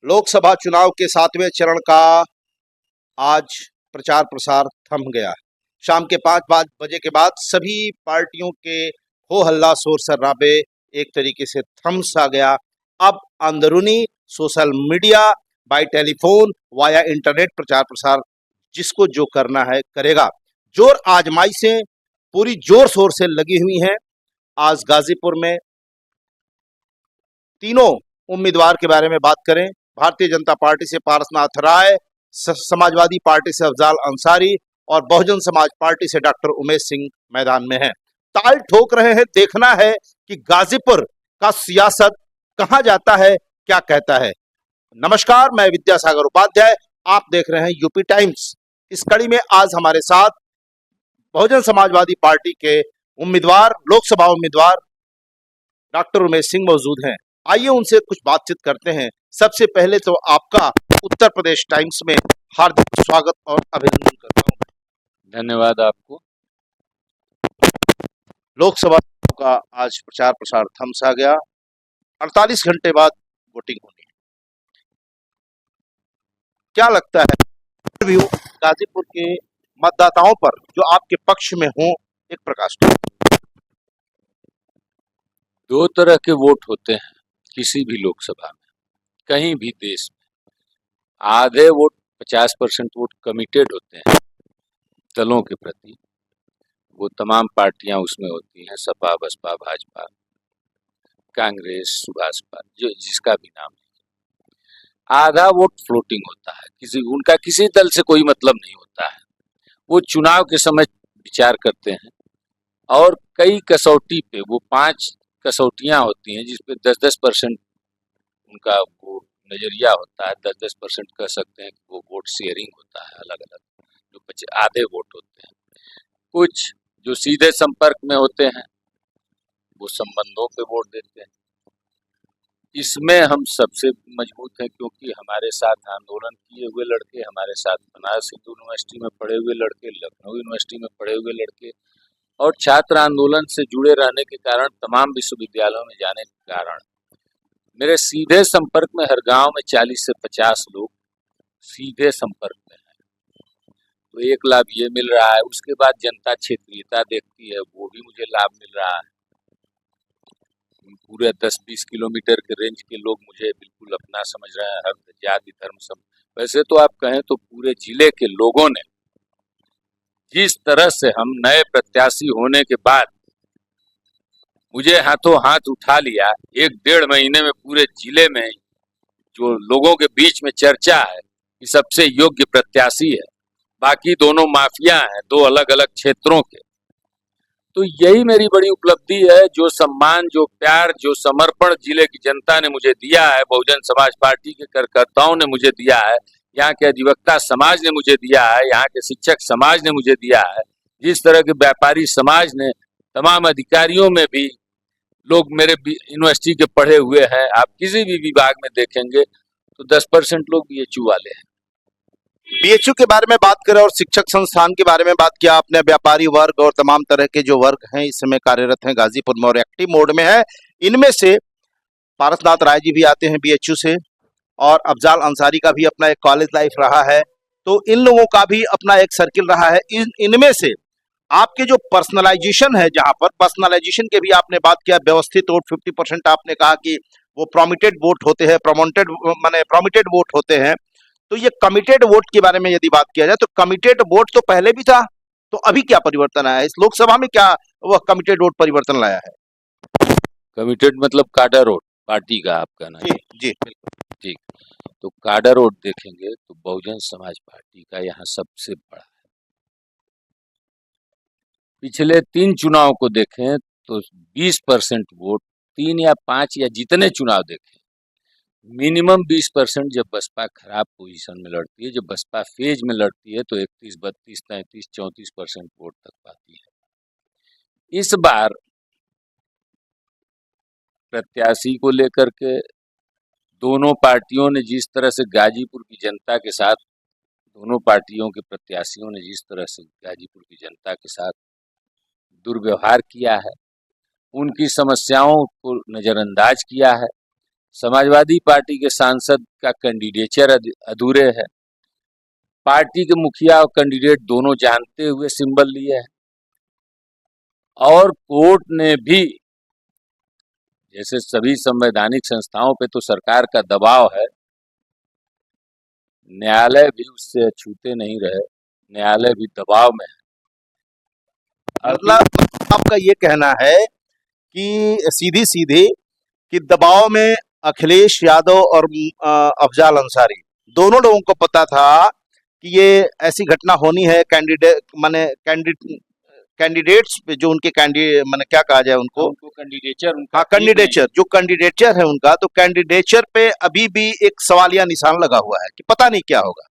लोकसभा चुनाव के 7वें चरण का आज प्रचार प्रसार थम गया। शाम के 5 बजे के बाद सभी पार्टियों के हो हल्ला शोर शराबे एक तरीके से थम सा गया। अब अंदरूनी social media, bye telephone, via internet प्रचार प्रसार जिसको जो करना है करेगा। जोर आजमाई से पूरी जोर शोर से लगी हुई हैं। आज गाजीपुर में तीनों उम्मीदवार के बारे में बात करें। भारतीय जनता पार्टी से पारसनाथ राय, समाजवादी पार्टी से अफजाल अंसारी और बहुजन समाज पार्टी से डॉक्टर उमेश सिंह मैदान में हैं। ताल ठोक रहे हैं। देखना है कि गाजीपुर का सियासत कहां जाता है, क्या कहता है। नमस्कार, मैं विद्यासागर उपाध्याय, आप देख रहे हैं यूपी टाइम्स। इस कड़ी में आज हमारे साथ बहुजन समाजवादी पार्टी के उम्मीदवार, लोकसभा उम्मीदवार डॉक्टर उमेश सिंह मौजूद हैं। आइए उनसे कुछ बातचीत करते हैं। सबसे पहले तो आपका उत्तर प्रदेश टाइम्स में हार्दिक स्वागत और अभिनंदन करता हूं। धन्यवाद आपको। लोकसभा का आज प्रचार प्रसार थम सा गया। 48 घंटे बाद वोटिंग होनी है। क्या लगता है व्यू गाजीपुर के मतदाताओं पर जो आपके पक्ष में हो, एक प्रकाश डालें। दो तरह के वोट होते हैं किसी भी लोकसभा में, कहीं भी देश में। आधे वोट 50% वोट कमिटेड होते हैं दलों के प्रति। वो तमाम पार्टियां उसमें होती हैं, सपा, बसपा, भाजपा, कांग्रेस, सुभाषपा, जो जिसका भी नाम है। आधा वोट फ्लोटिंग होता है, उनका किसी दल से कोई मतलब नहीं होता है। वो चुनाव के समय विचार करते हैं और कई कसौटी पे, वो 5 कसौटियां होती हैं जिसपे 10-10% उनका वो नजरिया होता है। 10-10% कह सकते हैं कि वो वोट शेयरिंग होता है, अलग अलग जो आधे वोट होते हैं। कुछ जो सीधे संपर्क में होते हैं वो संबंधों पे वोट देते हैं। इसमें हम सबसे मजबूत हैं क्योंकि हमारे साथ आंदोलन किए हुए लड़के, हमारे साथ बनारस हिंदू यूनिवर्सिटी में पढ़े हुए लड़के, लखनऊ यूनिवर्सिटी में पढ़े हुए लड़के और छात्र आंदोलन से जुड़े रहने के कारण, तमाम विश्वविद्यालयों में जाने के कारण मेरे सीधे संपर्क में हर गांव में 40 से 50 लोग सीधे संपर्क में हैं। तो एक लाभ ये मिल रहा है। उसके बाद जनता क्षेत्रीयता देखती है, वो भी मुझे लाभ मिल रहा है। पूरे 10-20 किलोमीटर के रेंज के लोग मुझे बिल्कुल अपना समझ रहे हैं, हर जाति धर्म सब। वैसे तो आप कहें तो पूरे जिले के लोगों ने जिस तरह से हम नए प्रत्याशी होने के बाद मुझे हाथों हाथ उठा लिया, 1-1.5 महीने में पूरे जिले में जो लोगों के बीच में चर्चा है कि सबसे योग्य प्रत्याशी है। बाकी दोनों माफिया हैं, दो अलग अलग क्षेत्रों के। तो यही मेरी बड़ी उपलब्धि है। जो सम्मान, जो प्यार, जो समर्पण जिले की जनता ने मुझे दिया है, बहुजन समाज पार्टी के कार्यकर्ताओं ने मुझे दिया है, यहाँ के अधिवक्ता समाज ने मुझे दिया है, यहाँ के शिक्षक समाज ने मुझे दिया है, जिस तरह के व्यापारी समाज ने, तमाम अधिकारियों में भी लोग मेरे यूनिवर्सिटी के पढ़े हुए हैं। आप किसी भी विभाग में देखेंगे तो 10% लोग बीएचयू वाले हैं। बीएचयू के बारे में बात करें और शिक्षक संस्थान के बारे में बात किया आपने। व्यापारी वर्ग और तमाम तरह के जो वर्ग हैं इस समय कार्यरत हैं गाजीपुर में और एक्टिव मोड में है। इनमें से पारसनाथ राय जी भी आते हैं बीएचयू से और अफजाल अंसारी का भी अपना एक कॉलेज लाइफ रहा है। तो इन लोगों का भी अपना एक सर्किल रहा है। इनमें से आपके जो पर्सनलाइजेशन है, जहां पर पर्सनलाइजेशन के भी आपने बात किया, व्यवस्थित वोट 50% आपने कहा कि वो प्रोमिटेड वोट होते हैं, प्रोमिटेड वोट होते हैं। तो ये कमिटेड वोट के बारे में यदि बात किया जाए तो कमिटेड वोट तो पहले भी था, तो अभी क्या परिवर्तन आया इस लोकसभा में, क्या वह कमिटेड वोट परिवर्तन लाया है? कमिटेड मतलब काडर वोट पार्टी का आप कहना है? जी ठीक। तो काडर वोट देखेंगे तो बहुजन समाज पार्टी का यहाँ सबसे बड़ा है। पिछले 3 चुनाव को देखें तो 20% वोट, 3 या 5 या जितने चुनाव देखें, मिनिमम 20% जब बसपा खराब पोजीशन में लड़ती है, जब बसपा फेज में लड़ती है तो 31, 32, 33, 34% वोट तक पाती है। इस बार प्रत्याशी को लेकर के दोनों पार्टियों ने जिस तरह से गाजीपुर की जनता के साथ, दोनों पार्टियों के प्रत्याशियों ने जिस तरह से गाजीपुर की जनता के साथ दुर्व्यवहार किया है, उनकी समस्याओं को नज़रअंदाज किया है, समाजवादी पार्टी के सांसद का कैंडिडेचर अधूरे है। पार्टी के मुखिया और कैंडिडेट दोनों जानते हुए सिंबल लिए हैं, और कोर्ट ने भी, जैसे सभी संवैधानिक संस्थाओं पे तो सरकार का दबाव है, न्यायालय भी उससे छूते नहीं रहे, न्यायालय भी दबाव में है। मतलब आपका ये कहना है कि सीधी सीधी कि दबाव में अखिलेश यादव और अफजाल अंसारी दोनों लोगों को पता था कि ये ऐसी घटना होनी है, कैंडिडेट्स पे जो उनके कैंडिडेट माने क्या कहा जाए उनको, कैंडिडेचर हाँ कैंडिडेचर, जो कैंडिडेचर है उनका, तो कैंडिडेचर पे अभी भी एक सवालिया निशान लगा हुआ है कि पता नहीं क्या होगा।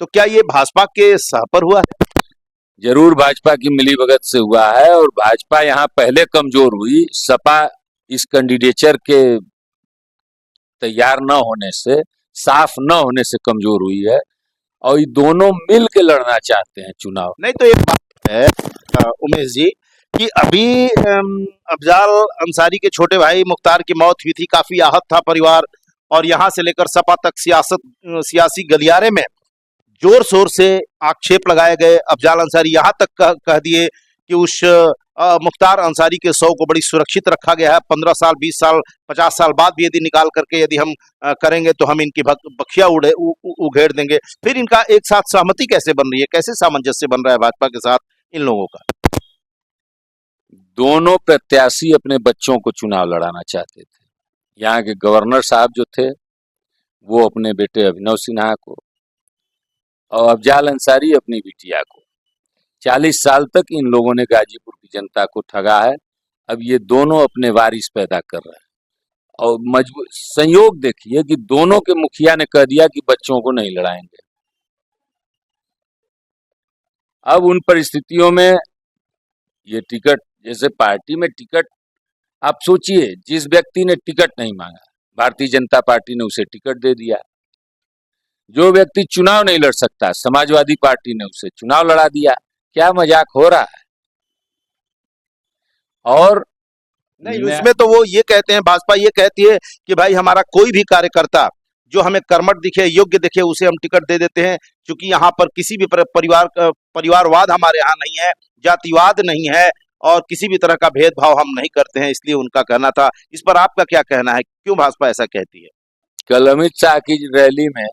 तो क्या ये भाजपा के सह पर हुआ है? जरूर भाजपा की मिलीभगत से हुआ है, और भाजपा यहाँ पहले कमजोर हुई, सपा इस कैंडिडेचर के तैयार न होने से, साफ न होने से कमजोर हुई है, और ये दोनों मिल के लड़ना चाहते हैं चुनाव। नहीं तो एक बात है उमेश जी कि अभी अफजाल अंसारी के छोटे भाई मुख्तार की मौत हुई थी, काफी आहत था परिवार, और यहाँ से लेकर सपा तक सियासी गलियारे में जोर शोर से आक्षेप लगाए गए। अफजाल अंसारी यहाँ तक कह दिए कि उस मुख्तार अंसारी के शव को बड़ी सुरक्षित रखा गया है, 15 साल 20 साल 50 साल बाद भी यदि निकाल करके यदि हम करेंगे तो हम इनकी बखिया उघेड़ देंगे। फिर इनका एक साथ सहमति कैसे बन रही है, कैसे सामंजस्य बन रहा है भाजपा के साथ इन लोगों का? दोनों प्रत्याशी अपने बच्चों को चुनाव लड़ाना चाहते थे। यहाँ के गवर्नर साहब जो थे वो अपने बेटे अभिनव सिन्हा को, और अफजाल अंसारी अपनी बिटिया को। 40 साल तक इन लोगों ने गाजीपुर की जनता को ठगा है, अब ये दोनों अपने वारिस पैदा कर रहे हैं। और मजबूर संयोग देखिए कि दोनों के मुखिया ने कह दिया कि बच्चों को नहीं लड़ाएंगे। अब उन परिस्थितियों में ये टिकट, जैसे पार्टी में टिकट, आप सोचिए जिस व्यक्ति ने टिकट नहीं मांगा, भारतीय जनता पार्टी ने उसे टिकट दे दिया। जो व्यक्ति चुनाव नहीं लड़ सकता, समाजवादी पार्टी ने उसे चुनाव लड़ा दिया। क्या मजाक हो रहा है? और नहीं, उसमें तो वो ये कहते हैं, भाजपा ये कहती है कि भाई हमारा कोई भी कार्यकर्ता जो हमें कर्मठ दिखे, योग्य दिखे, उसे हम टिकट दे देते हैं, क्योंकि यहाँ पर किसी भी परिवारवाद हमारे यहाँ नहीं है, जातिवाद नहीं है, और किसी भी तरह का भेदभाव हम नहीं करते हैं, इसलिए उनका कहना था। इस पर आपका क्या कहना है, क्यों भाजपा ऐसा कहती है? कल अमित शाह की रैली में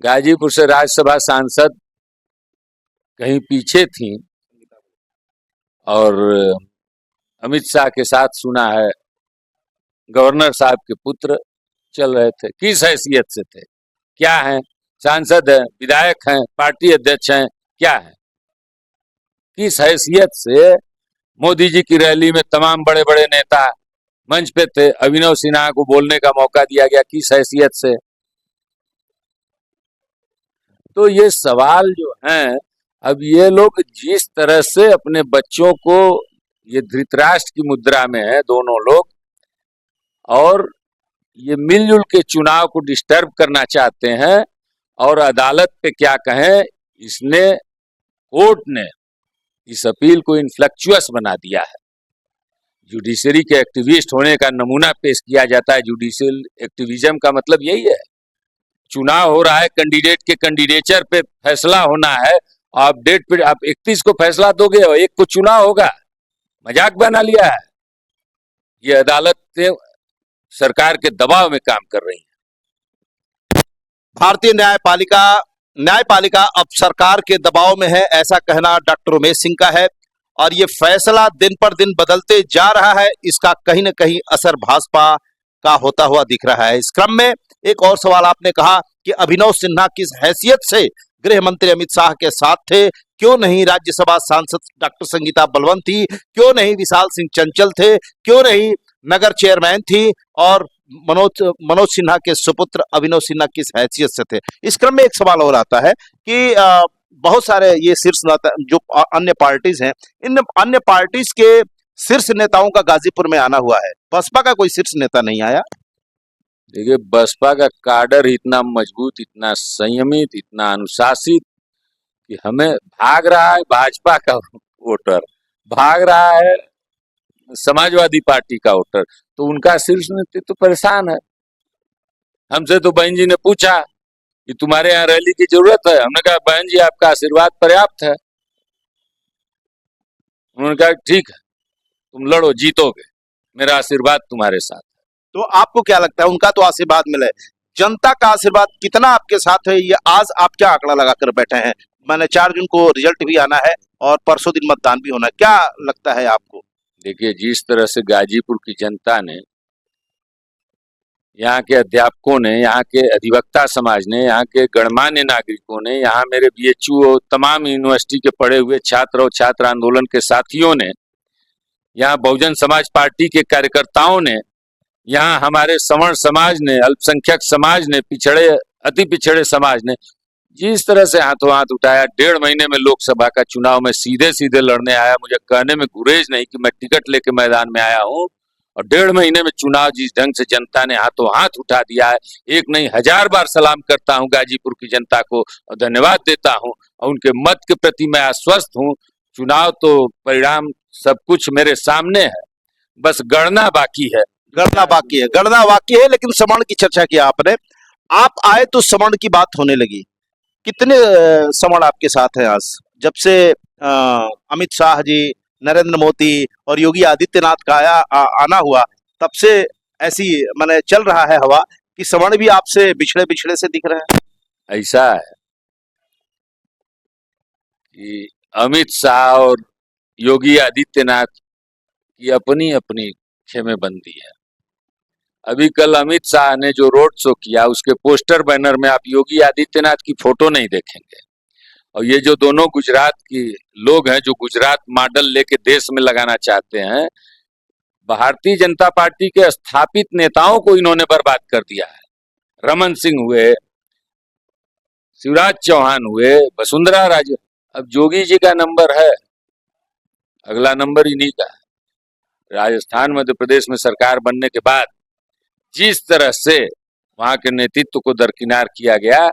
गाजीपुर से राज्यसभा सांसद कहीं पीछे थी, और अमित शाह के साथ सुना है गवर्नर साहब के पुत्र चल रहे थे। किस हैसियत से थे? क्या हैं? सांसद हैं, विधायक हैं, पार्टी अध्यक्ष हैं, क्या है? किस हैसियत से मोदी जी की रैली में तमाम बड़े बड़े नेता मंच पे थे, अभिनव सिन्हा को बोलने का मौका दिया गया, किस हैसियत से? तो ये सवाल जो हैं, अब ये लोग जिस तरह से अपने बच्चों को, ये धृतराष्ट्र की मुद्रा में है दोनों लोग, और ये मिलजुल के चुनाव को डिस्टर्ब करना चाहते हैं। और अदालत पे क्या कहें, इसने, कोर्ट ने इस अपील को इनफ्लेक्चुअस बना दिया है। जुडिशरी के एक्टिविस्ट होने का नमूना पेश किया जाता है। जुडिशियल एक्टिविज्म का मतलब यही है। चुनाव हो रहा है, कैंडिडेट के कैंडिडेचर पे फैसला होना है, आप डेट पे, आप 31 को फैसला दोगे और 1 को चुनाव होगा। मजाक बना लिया है। ये अदालतें सरकार के दबाव में काम कर रही हैं। भारतीय न्यायपालिका अब सरकार के दबाव में है, ऐसा कहना डॉक्टर उमेश सिंह का है, और ये फैसला दिन पर दिन बदलते जा रहा है। इसका कहीं न कहीं असर भाजपा का होता हुआ दिख रहा है। इस क्रम में एक और सवाल आपने कहा कि अभिनव सिन्हा किस हैसियत से गृह मंत्री अमित शाह के साथ थे? क्यों नहीं राज्यसभा सांसद डॉक्टर संगीता बलवन थी? क्यों नहीं विशाल सिंह चंचल थे? क्यों नहीं नगर चेयरमैन थी? और मनोज सिन्हा के सुपुत्र अभिनव सिन्हा किस हैसियत से थे? इस क्रम में एक सवाल और आता है कि बहुत सारे ये शीर्ष नेता जो अन्य पार्टीज हैं, इन अन्य पार्टीज के शीर्ष नेताओं का गाजीपुर में आना हुआ है, बसपा का कोई शीर्ष नेता नहीं आया। देखिए, बसपा का काडर इतना मजबूत, इतना संयमित, इतना अनुशासित कि हमें भाग रहा है भाजपा का वोटर, भाग रहा है समाजवादी पार्टी का वोटर, तो उनका शीर्ष नेतृत्व तो परेशान है। हमसे तो बहन जी ने पूछा कि तुम्हारे यहाँ रैली की जरूरत है, हमने कहा बहन जी आपका आशीर्वाद पर्याप्त है। उन्होंने कहा ठीक है, तुम लड़ो, जीतोगे, मेरा आशीर्वाद तुम्हारे साथ। तो आपको क्या लगता है, उनका तो आशीर्वाद मिला है, जनता का आशीर्वाद कितना आपके साथ है? ये आज आप क्या आंकड़ा लगाकर बैठे हैं? मैंने 4 जून को रिजल्ट भी आना है और परसों दिन मतदान भी होना है, क्या लगता है आपको? देखिए, जिस तरह से गाजीपुर की जनता ने, यहाँ के अध्यापकों ने, यहाँ के अधिवक्ता समाज ने, यहाँ के गणमान्य नागरिकों ने, यहाँ मेरे बीएचयू और तमाम यूनिवर्सिटी के पढ़े हुए छात्र और छात्र आंदोलन के साथियों ने, यहाँ बहुजन समाज पार्टी के कार्यकर्ताओं ने, यहाँ हमारे सवर्ण समाज ने, अल्पसंख्यक समाज ने, पिछड़े अति पिछड़े समाज ने जिस तरह से हाथों हाथ उठाया, 1.5 महीने में लोकसभा का चुनाव में सीधे सीधे लड़ने आया, मुझे कहने में गुरेज नहीं कि मैं टिकट लेके मैदान में आया हूँ, और 1.5 महीने में चुनाव जिस ढंग से जनता ने हाथों हाथ उठा दिया है, एक नहीं 1000 बार सलाम करता हूँ गाजीपुर की जनता को और धन्यवाद देता हूँ, और उनके मत के प्रति मैं आश्वस्त हूँ। चुनाव तो परिणाम सब कुछ मेरे सामने है, बस गणना बाकी है। गणना बाकी है, गणना बाकी है, लेकिन सवर्ण की चर्चा की आपने, आप आए तो सवर्ण की बात होने लगी। कितने सवर्ण आपके साथ हैं आज, जब से अमित शाह जी, नरेंद्र मोदी और योगी आदित्यनाथ का आना हुआ, तब से ऐसी माने चल रहा है हवा कि सवर्ण भी आपसे बिछड़े बिछड़े से दिख रहे हैं? ऐसा है कि अमित शाह और योगी आदित्यनाथ की अपनी अपनी खेमेबंदी है। अभी कल अमित शाह ने जो रोड शो किया, उसके पोस्टर बैनर में आप योगी आदित्यनाथ की फोटो नहीं देखेंगे, और ये जो दोनों गुजरात की लोग हैं जो गुजरात मॉडल लेके देश में लगाना चाहते हैं, भारतीय जनता पार्टी के स्थापित नेताओं को इन्होंने बर्बाद कर दिया है। रमन सिंह हुए, शिवराज चौहान हुए, वसुंधरा राजे, अब जोगी जी का नंबर है, अगला नंबर इन्हीं का है। राजस्थान मध्य प्रदेश में सरकार बनने के बाद जिस तरह से वहां के नेतृत्व को दरकिनार किया गया,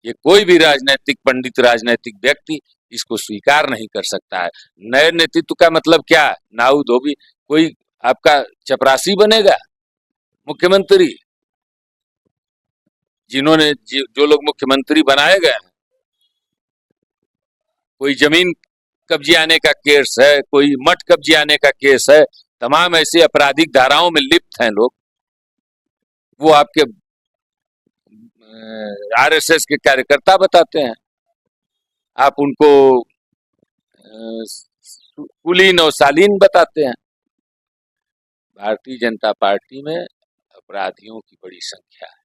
ये कोई भी राजनीतिक पंडित, राजनीतिक व्यक्ति इसको स्वीकार नहीं कर सकता है। नए नेतृत्व का मतलब क्या? नाऊ धोबी कोई आपका चपरासी बनेगा मुख्यमंत्री? जिन्होंने जो लोग मुख्यमंत्री बनाए गए हैं, कोई जमीन कब्जियाने का केस है, कोई मठ कब्जियाने का केस है, तमाम ऐसी आपराधिक धाराओं में लिप्त हैं लोग, वो आपके आरएसएस के कार्यकर्ता बताते हैं। आप उनको कुलीन और शालीन बताते हैं। भारतीय जनता पार्टी में अपराधियों की बड़ी संख्या है।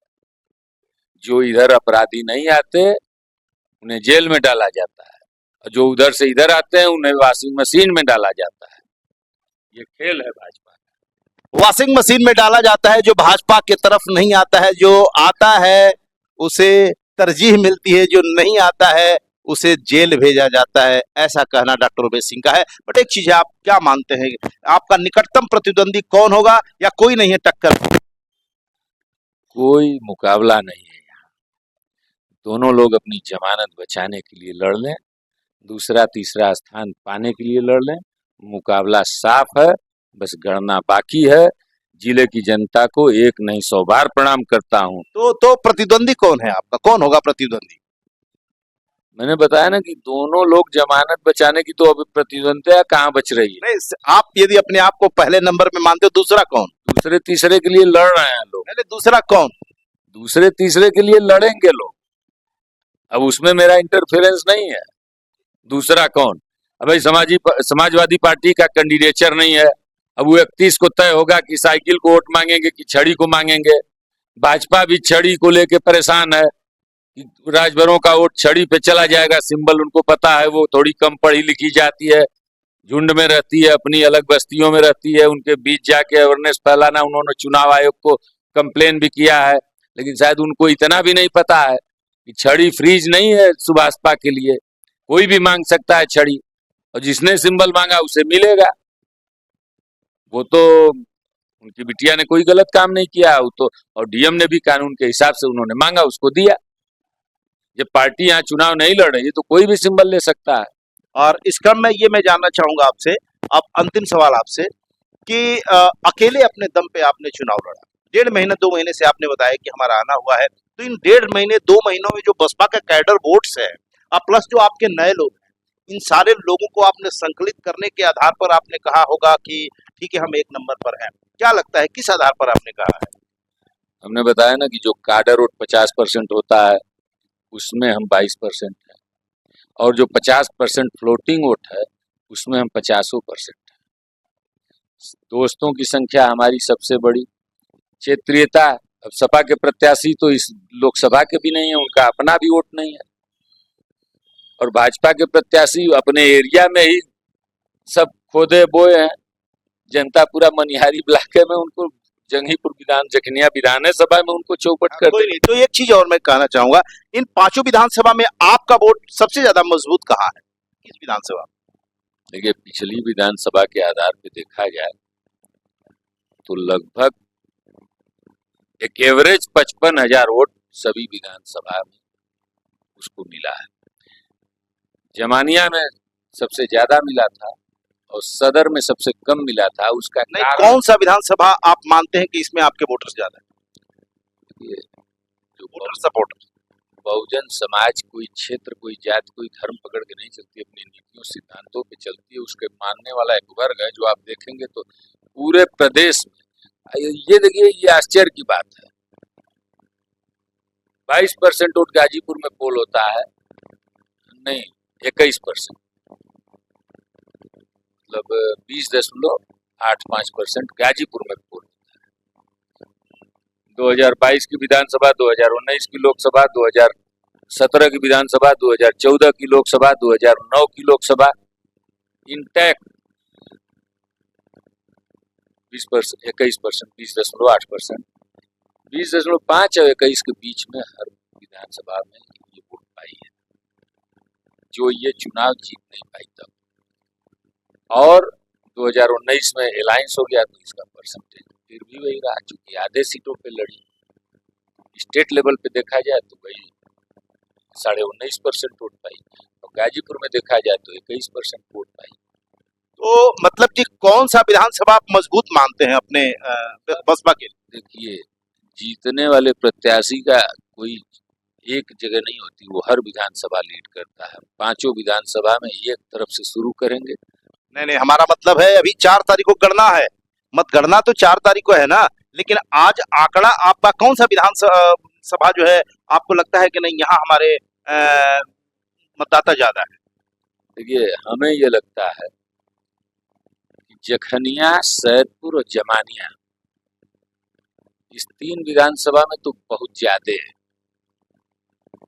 जो इधर अपराधी नहीं आते उन्हें जेल में डाला जाता है, और जो उधर से इधर आते हैं उन्हें वॉशिंग मशीन में डाला जाता है। ये खेल है भाजपा का। वॉशिंग मशीन में डाला जाता है, जो भाजपा की तरफ नहीं आता है, जो आता है उसे तरजीह मिलती है, जो नहीं आता है उसे जेल भेजा जाता है, ऐसा कहना डॉक्टर उमेश सिंह का है। बट एक चीज है, आप क्या मानते हैं, आपका निकटतम प्रतिद्वंदी कौन होगा, या कोई नहीं है टक्कर? कोई मुकाबला नहीं है यहाँ। दोनों लोग अपनी जमानत बचाने के लिए लड़ लें, दूसरा तीसरा स्थान पाने के लिए लड़ लें। मुकाबला साफ है, बस गणना बाकी है। जिले की जनता को एक नहीं 100 बार प्रणाम करता हूं। तो प्रतिद्वंदी कौन है आपका, कौन होगा प्रतिद्वंदी? मैंने बताया ना कि दोनों लोग जमानत बचाने की, तो अभी प्रतिद्वंदिता कहाँ बच रही है? नहीं, आप यदि अपने आप को पहले नंबर में मानते हो, दूसरा कौन? दूसरे तीसरे के लिए लड़ रहे हैं लोग। पहले दूसरा कौन? दूसरे तीसरे के लिए लड़ेंगे लोग, अब उसमें मेरा इंटरफेरेंस नहीं है। दूसरा कौन? अब भाई समाजवादी पार्टी का कैंडिडेचर नहीं है, अब वो 31 को तय होगा कि साइकिल को वोट मांगेंगे कि छड़ी को मांगेंगे। भाजपा भी छड़ी को लेके परेशान है, राजभरों का वोट छड़ी पे चला जाएगा। सिंबल उनको पता है, वो थोड़ी कम पढ़ी लिखी जाती है, झुंड में रहती है, अपनी अलग बस्तियों में रहती है, उनके बीच जाके अवेयरनेस फैलाना। उन्होंने चुनाव आयोग को कंप्लेन भी किया है, लेकिन शायद उनको इतना भी नहीं पता है कि छड़ी फ्रीज नहीं है सुभाषपा के लिए, कोई भी मांग सकता है छड़ी, और जिसने सिंबल मांगा उसे मिलेगा। वो तो उनकी बिटिया ने कोई गलत काम नहीं किया, वो तो, और डीएम ने भी कानून के हिसाब से उन्होंने मांगा, उसको दिया। जब पार्टी यहाँ चुनाव नहीं लड़ रही है तो कोई भी सिंबल ले सकता है। और इस क्रम में ये मैं जानना चाहूंगा आपसे, अब अंतिम सवाल आपसे, कि अकेले अपने दम पे आपने चुनाव लड़ा, 1.5 महीने 2 महीने से आपने बताया कि हमारा आना हुआ है, तो इन 1.5 महीने 2 महीनों में जो बसपा का कैडर वोट्स है और प्लस जो आपके नए लोग हैं, इन सारे लोगों को आपने संकलित करने के आधार पर आपने कहा होगा कि ठीक है हम 1 नंबर पर हैं। क्या लगता है किस आधार पर आपने कहा है? हमने बताया ना कि जो काडर वोट 50% होता है उसमें हम 22% हैं, और जो 50% फ्लोटिंग वोट है उसमें हम 50% हैं। दोस्तों की संख्या हमारी सबसे बड़ी, क्षेत्रीयता, अब सपा के प्रत्याशी तो इस लोकसभा के भी नहीं है, उनका अपना भी वोट नहीं है, और भाजपा के प्रत्याशी अपने एरिया में ही सब खोदे बोए हैं। जनता पूरा मनिहारी ब्लॉक में उनको जंगीपुर जखनिया विधानसभा में उनको चौपट कर कोई नहीं, तो एक चीज और मैं कहना चाहूंगा, इन 5 विधानसभा में आपका वोट सबसे ज्यादा मजबूत कहाँ है, किस विधानसभा? देखिए, पिछली विधानसभा के आधार पे देखा जाए तो लगभग एक एवरेज 55,000 वोट सभी विधानसभा में उसको मिला है। जमानिया में सबसे ज्यादा मिला था और सदर में सबसे कम मिला था। उसका नहीं, कारण कौन सा विधानसभा आप मानते हैं कि इसमें आपके वोटर्स ज्यादा है, ये जो वोटर सपोर्टर? बहुजन समाज कोई क्षेत्र, कोई जाति, कोई धर्म पकड़ के नहीं चलती, अपनी नीतियों सिद्धांतों पे चलती है। उसके मानने वाला एक वर्ग है जो आप देखेंगे तो पूरे प्रदेश में, ये देखिए, ये आश्चर्य की बात है, 22% वोट गाजीपुर में पोल होता है, नहीं 21%, मतलब 20.85% गाजीपुर में पोल होता है। 2022 की विधानसभा, 2019 की लोकसभा, 2017 की विधानसभा, 2014 की लोकसभा, 2009 की लोकसभा, इंटैक्ट 20%, 21%, 20.8%, 20.5 और 21 के बीच में हर विधानसभा में ये वोट पाई है, जो ये चुनाव जीत नहीं पाई तब। और 2019 में अलायंस हो गया तो इसका परसेंटेज फिर भी वही रहा, चूंकि आधे सीटों पे लड़ी। स्टेट लेवल पे देखा जाए तो वही 19.5% वोट पाई, और गाजीपुर में देखा जाए तो 21% वोट पाई। तो मतलब कि कौन सा विधानसभा आप मजबूत मानते हैं अपने बसपा के? देखिए, जीतने वाले प्रत्याशी का कोई एक जगह नहीं होती, वो हर विधानसभा लीड करता है। 5 विधानसभा में एक तरफ से शुरू करेंगे। नहीं, हमारा मतलब है अभी 4 तारीख को गणना है, मतगणना तो 4 तारीख को है ना, लेकिन आज आंकड़ा आपका कौन सा विधानसभा जो है आपको लगता है कि नहीं यहाँ हमारे मतदाता ज्यादा है? देखिए, हमें ये लगता है कि जखनिया, सैदपुर और जमानिया, इस 3 विधानसभा में तो बहुत ज्यादा है।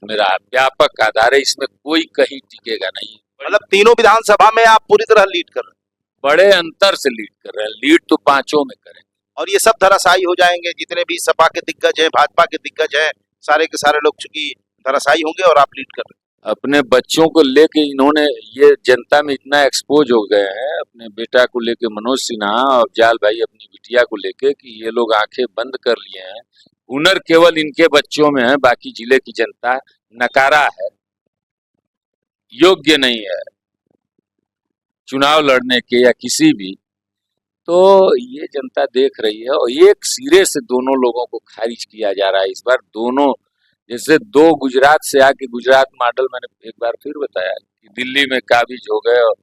मेरा व्यापक आधार है, इसमें कोई कहीं टिकेगा नहीं। मतलब तीनों विधानसभा में आप पूरी तरह लीड कर रहे हैं? बड़े अंतर से लीड कर रहे हैं, लीड तो 5 में करें। और ये सब धराशायी हो जाएंगे, जितने भी सपा के दिग्गज हैं, भाजपा के दिग्गज हैं, सारे के सारे लोग चूंकि धराशायी होंगे और आप लीड कर रहे हैं। अपने बच्चों को लेके इन्होंने, ये जनता में इतना एक्सपोज हो गए हैं, अपने बेटा को लेके मनोज सिन्हा और जाल भाई अपनी बिटिया को लेके, कि ये लोग आंखें बंद कर लिए हैं। हुनर केवल इनके बच्चों में है, बाकी जिले की जनता नकारा है, योग्य नहीं है चुनाव लड़ने के या किसी भी। तो ये जनता देख रही है, और एक सिरे से दोनों लोगों को खारिज किया जा रहा है इस बार। दोनों, जैसे 2 गुजरात से आके, गुजरात मॉडल मैंने एक बार फिर बताया कि दिल्ली में काबिज हो गए, और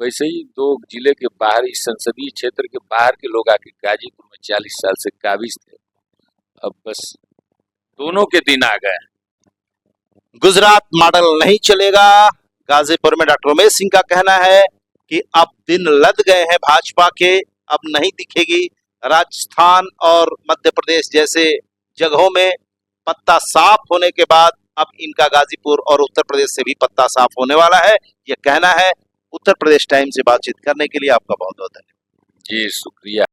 वैसे ही 2 जिले के बाहर, इस संसदीय क्षेत्र के बाहर के लोग आके गाजीपुर में 40 साल से काबिज थे। अब बस दोनों के दिन आ गए। गुजरात मॉडल नहीं चलेगा, गाजीपुर में डॉक्टर उमेश सिंह का कहना है कि अब दिन लद गए हैं भाजपा के, अब नहीं दिखेगी। राजस्थान और मध्य प्रदेश जैसे जगहों में पत्ता साफ होने के बाद अब इनका गाजीपुर और उत्तर प्रदेश से भी पत्ता साफ होने वाला है, ये कहना है। उत्तर प्रदेश टाइम से बातचीत करने के लिए आपका बहुत बहुत धन्यवाद। जी, शुक्रिया।